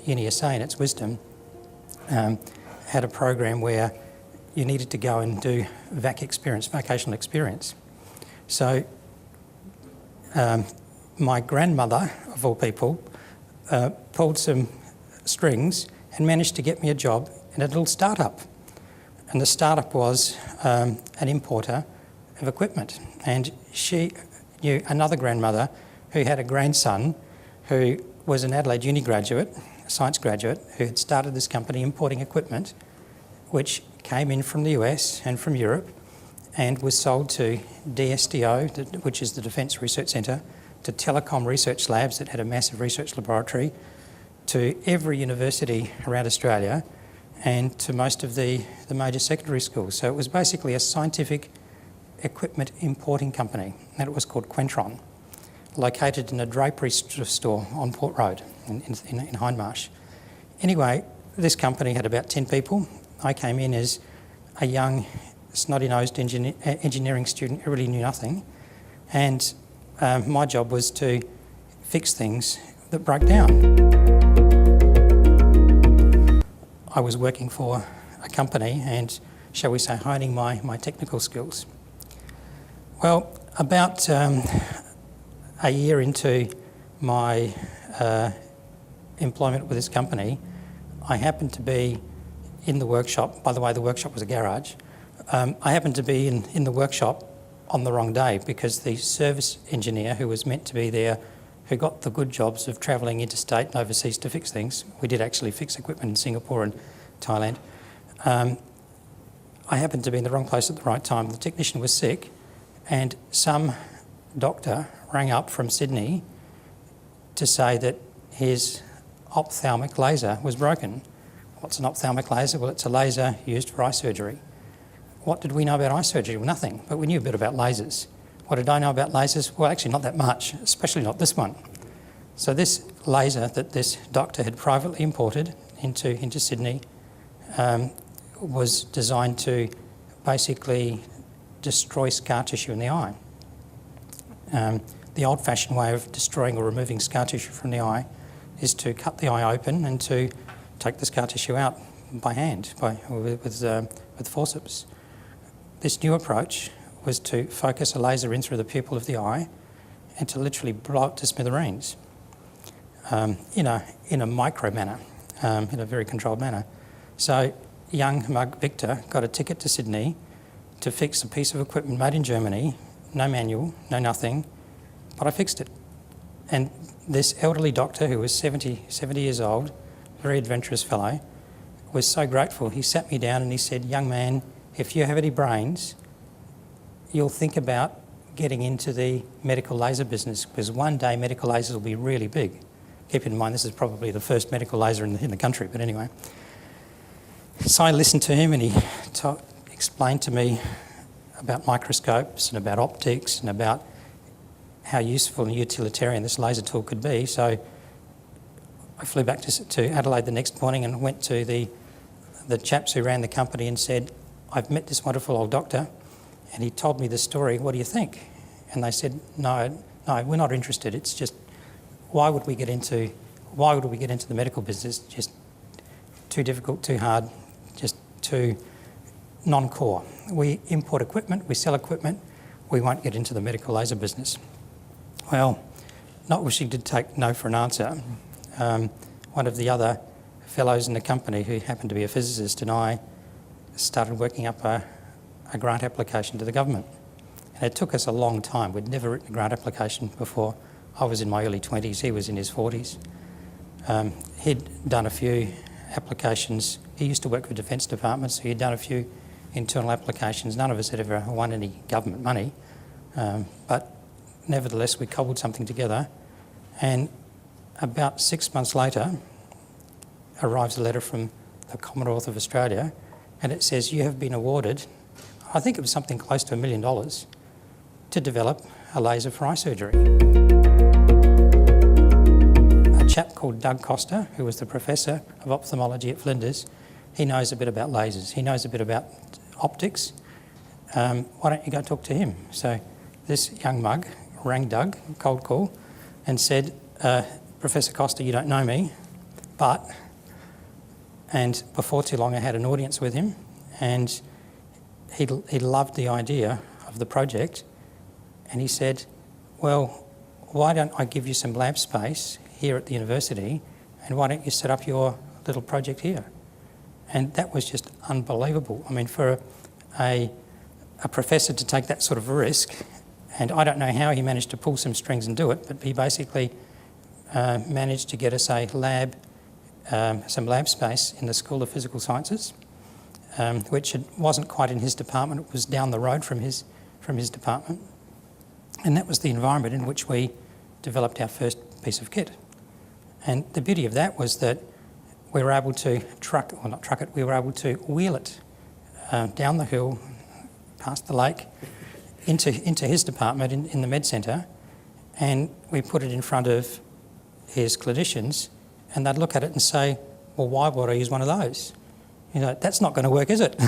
UniSA in its wisdom had a program where you needed to go and do vocational experience. So my grandmother, of all people, pulled some strings and managed to get me a job in a little startup. And the startup was an importer of equipment. And she knew another grandmother who had a grandson who was an Adelaide Uni graduate, a science graduate, who had started this company importing equipment which came in from the US and from Europe and was sold to DSTO, which is the Defence Research Centre, to telecom research labs that had a massive research laboratory, to every university around Australia and to most of the major secondary schools. So it was basically a scientific equipment importing company, and it was called Quentron, located in a drapery store on Port Road in Hindmarsh. Anyway, this company had about 10 people. I came in as a young, snotty-nosed engineering student who really knew nothing, and my job was to fix things that broke down. I was working for a company and, shall we say, honing my technical skills. Well, about a year into my employment with this company, I happened to be in the workshop. By the way, the workshop was a garage. I happened to be in the workshop on the wrong day because the service engineer who was meant to be there, who got the good jobs of travelling interstate and overseas to fix things, we did actually fix equipment in Singapore and Thailand, I happened to be in the wrong place at the right time. The technician was sick and some doctor rang up from Sydney to say that his ophthalmic laser was broken. What's an ophthalmic laser? Well, it's a laser used for eye surgery. What did we know about eye surgery? Well, nothing, but we knew a bit about lasers. What did I know about lasers? Well, actually not that much, especially not this one. So this laser that this doctor had privately imported into Sydney was designed to basically destroy scar tissue in the eye. The old-fashioned way of destroying or removing scar tissue from the eye is to cut the eye open and to take the scar tissue out by hand, with forceps. This new approach was to focus a laser in through the pupil of the eye and to literally blow it to smithereens in a micro manner, in a very controlled manner. So young mug Victor got a ticket to Sydney to fix a piece of equipment made in Germany, no manual, no nothing, but I fixed it. And this elderly doctor who was 70 years old, very adventurous fellow, was so grateful. He sat me down and he said, "Young man, if you have any brains, you'll think about getting into the medical laser business because one day medical lasers will be really big." Keep in mind this is probably the first medical laser in the country, but anyway. So I listened to him and he explained to me about microscopes and about optics and about how useful and utilitarian this laser tool could be. So I flew back to Adelaide the next morning and went to the chaps who ran the company and said, "I've met this wonderful old doctor and he told me this story, what do you think?" And they said, no, we're not interested. It's just, why would we get into the medical business? Just too difficult, too hard, just too non-core. We import equipment, we sell equipment, we won't get into the medical laser business. Well, not wishing to take no for an answer, one of the other fellows in the company who happened to be a physicist and I started working up a grant application to the government. And it took us a long time. We'd never written a grant application before. I was in my early 20s, he was in his 40s. He'd done a few applications. He used to work for Defence Department, so he'd done a few internal applications. None of us had ever won any government money, but nevertheless we cobbled something together. And about 6 months later arrives a letter from the Commonwealth of Australia and it says, "You have been awarded," I think it was something close to $1 million, to develop a laser for eye surgery. A chap called Doug Costa, who was the Professor of Ophthalmology at Flinders, he knows a bit about lasers, he knows a bit about optics. Why don't you go talk to him? So this young mug rang Doug, cold call, and said, "Professor Costa, you don't know me, And before too long I had an audience with him, and he loved the idea of the project, and he said, well, why don't I give you some lab space here at the university, and why don't you set up your little project here? And that was just unbelievable. I mean, for a professor to take that sort of a risk, and I don't know how he managed to pull some strings and do it, but he basically managed to get us a lab, some lab space in the School of Physical Sciences, which wasn't quite in his department. It was down the road from his department. And that was the environment in which we developed our first piece of kit. And the beauty of that was that we were able to we were able to wheel it down the hill, past the lake, into his department in the med centre, and we put it in front of his clinicians, and they'd look at it and say, well, why would I use one of those? You know, that's not going to work, is it?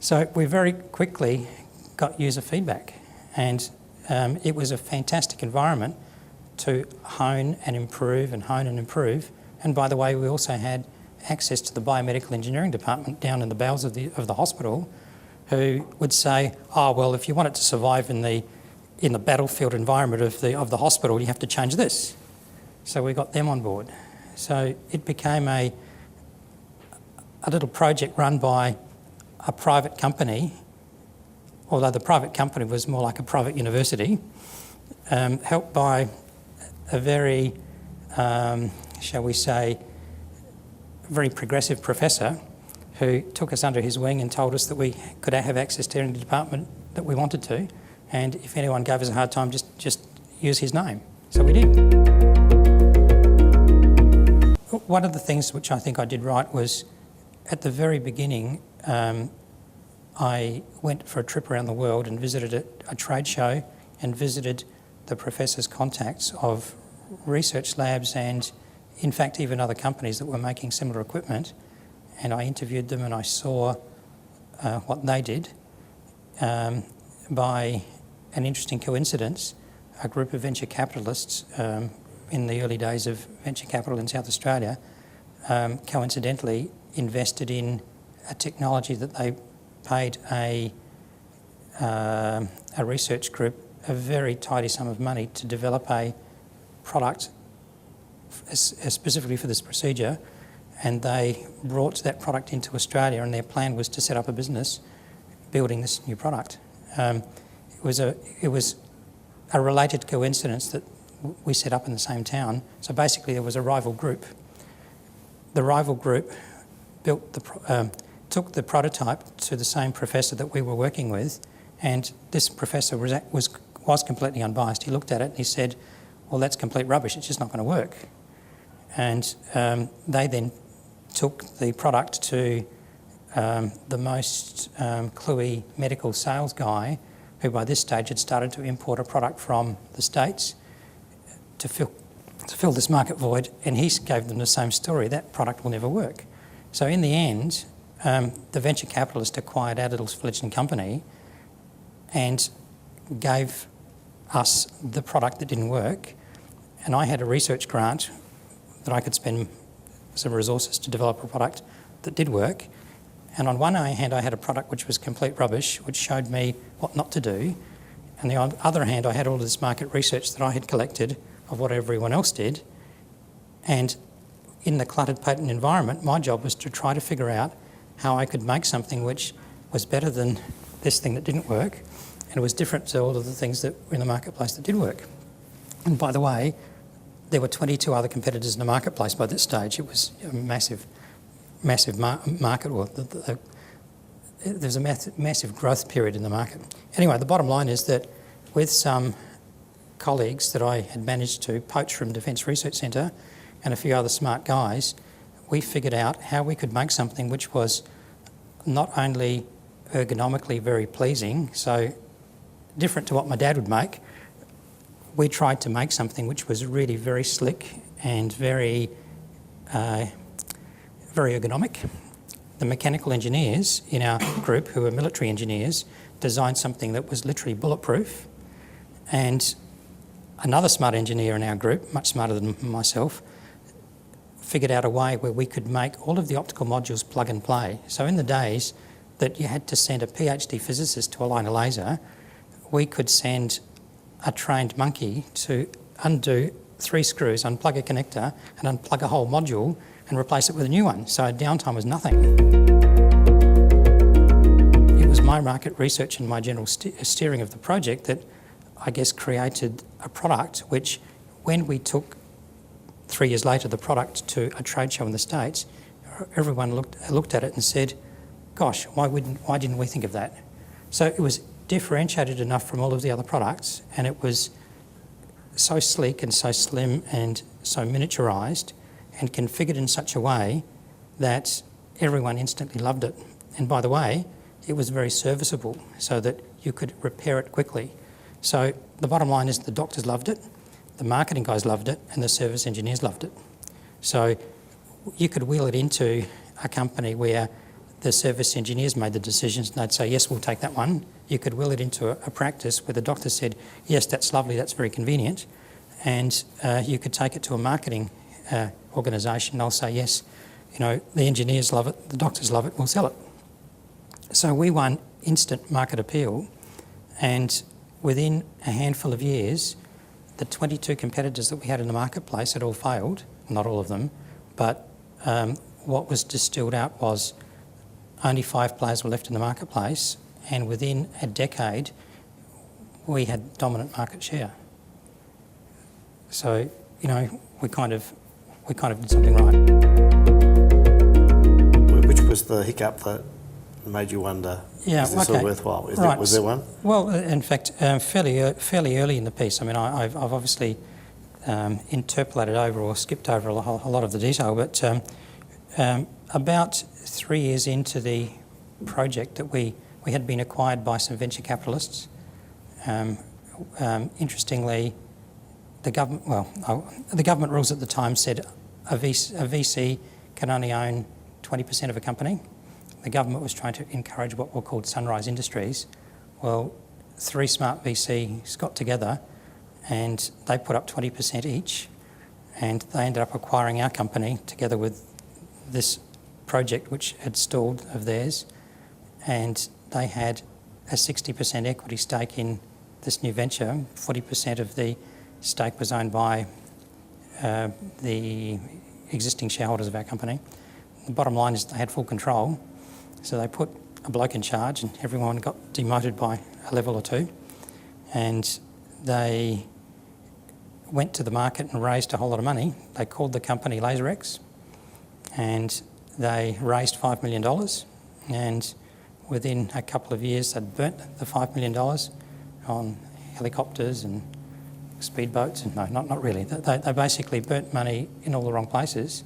So we very quickly got user feedback, and it was a fantastic environment to hone and improve. And by the way, we also had access to the biomedical engineering department down in the bowels of the hospital, who would say, oh, well, if you want it to survive in the battlefield environment of the hospital, you have to change this. So we got them on board. So it became a little project run by a private company, although the private company was more like a private university, helped by a very, shall we say, very progressive professor who took us under his wing and told us that we could have access to any department that we wanted to, and if anyone gave us a hard time, just use his name. So we did. One of the things which I think I did right was, at the very beginning, I went for a trip around the world and visited a trade show and visited the professor's contacts of research labs and, in fact, even other companies that were making similar equipment. And I interviewed them and I saw what they did. By an interesting coincidence, a group of venture capitalists in the early days of venture capital in South Australia coincidentally invested in a technology that they paid a research group a very tidy sum of money to develop a product specifically for this procedure, and they brought that product into Australia, and their plan was to set up a business building this new product. It was a related coincidence that we set up in the same town. So basically there was a rival group. The rival group built took the prototype to the same professor that we were working with, and this professor was completely unbiased. He looked at it and he said, well, that's complete rubbish, it's just not going to work. And they then took the product to the most cluey medical sales guy, who by this stage had started to import a product from the States to fill this market void, and he gave them the same story: that product will never work. So in the end, the venture capitalist acquired our little fledgling company and gave us the product that didn't work, and I had a research grant that I could spend some resources to develop a product that did work. And on one hand, I had a product which was complete rubbish, which showed me what not to do. And on the other hand, I had all of this market research that I had collected of what everyone else did. And in the cluttered patent environment, my job was to try to figure out how I could make something which was better than this thing that didn't work, and it was different to all of the things that were in the marketplace that did work. And by the way, there were 22 other competitors in the marketplace by this stage. It was a massive market, or there's a massive growth period in the market. Anyway, the bottom line is that with some colleagues that I had managed to poach from Defence Research Centre and a few other smart guys, we figured out how we could make something which was not only ergonomically very pleasing, so different to what my dad would make. We tried to make something which was really very slick and very ergonomic. The mechanical engineers in our group, who were military engineers, designed something that was literally bulletproof, and another smart engineer in our group, much smarter than myself, figured out a way where we could make all of the optical modules plug and play. So in the days that you had to send a PhD physicist to align a laser, we could send a trained monkey to undo 3 screws, unplug a connector and unplug a whole module and replace it with a new one. So downtime was nothing. It was my market research and my general steering of the project that I guess created a product which, when we took 3 years later the product to a trade show in the States, everyone looked at it and said, gosh, why didn't we think of that? So it was differentiated enough from all of the other products, and it was so sleek and so slim and so miniaturised and configured in such a way that everyone instantly loved it. And by the way, it was very serviceable so that you could repair it quickly. So the bottom line is the doctors loved it, the marketing guys loved it, and the service engineers loved it. So you could wheel it into a company where the service engineers made the decisions and they'd say, yes, we'll take that one. You could wheel it into a practice where the doctor said, yes, that's lovely, that's very convenient. And you could take it to a marketing organisation. They'll say, yes, you know, the engineers love it, the doctors love it, we'll sell it. So we won instant market appeal, and within a handful of years, the 22 competitors that we had in the marketplace had all failed, not all of them, but what was distilled out was only 5 players were left in the marketplace, and within a decade, we had dominant market share. So, you know, we kind of did something right. Which was the hiccup that made you wonder, is this all worthwhile? Was there one? Well, in fact, fairly early in the piece. I mean, I've obviously interpolated over or skipped over a lot of the detail, but about 3 years into the project that we had been acquired by some venture capitalists. Interestingly, the government rules at the time said a VC can only own 20% of a company. The government was trying to encourage what were called sunrise industries. Well, 3 smart VCs got together and they put up 20% each, and they ended up acquiring our company together with this project which had stalled of theirs, and they had a 60% equity stake in this new venture. 40% of the stake was owned by the existing shareholders of our company. The bottom line is they had full control, so they put a bloke in charge and everyone got demoted by a level or 2, and they went to the market and raised a whole lot of money. They called the company LaserX, and they raised $5 million, and within a couple of years they'd burnt the $5 million on helicopters and speedboats. And no, not really. They basically burnt money in all the wrong places,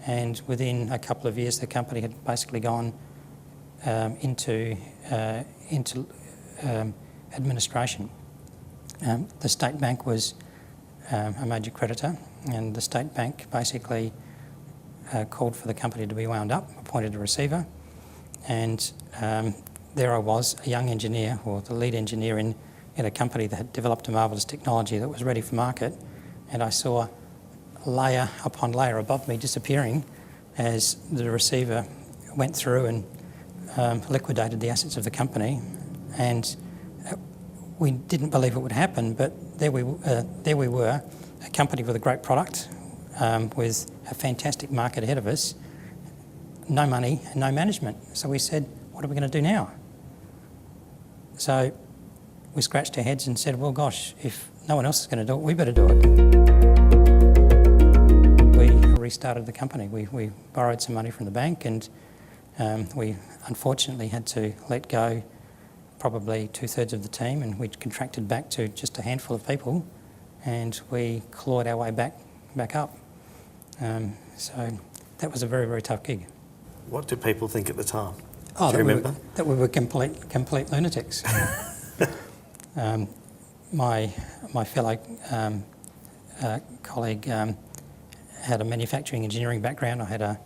and within a couple of years the company had basically gone into administration. The State Bank was a major creditor, and the State Bank basically called for the company to be wound up, appointed a receiver, and there I was, a young engineer, or the lead engineer in a company that had developed a marvellous technology that was ready for market, and I saw layer upon layer above me disappearing as the receiver went through and liquidated the assets of the company. And we didn't believe it would happen, but there we were, a company with a great product, with a fantastic market ahead of us, no money and no management. So we said, what are we going to do now? So we scratched our heads and said, well, gosh, if no one else is going to do it, we better do it. We restarted the company. We borrowed some money from the bank, and we unfortunately had to let go probably 2/3 of the team, and we contracted back to just a handful of people, and we clawed our way back up. So that was a very, very tough gig. What did people think at the time? Oh, do you remember? That we were complete lunatics. My fellow colleague had a manufacturing engineering background. I had a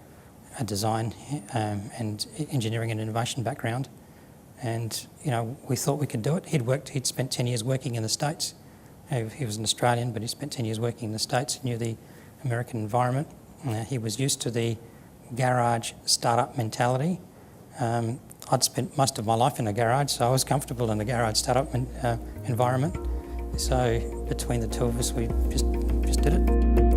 design and engineering and innovation background, and we thought we could do it. He'd spent 10 years working in the States. He was an Australian, but he spent 10 years working in the States, knew the American environment, He was used to the garage startup mentality. I'd spent most of my life in a garage, so I was comfortable in the garage startup environment. So between the two of us, we just did it.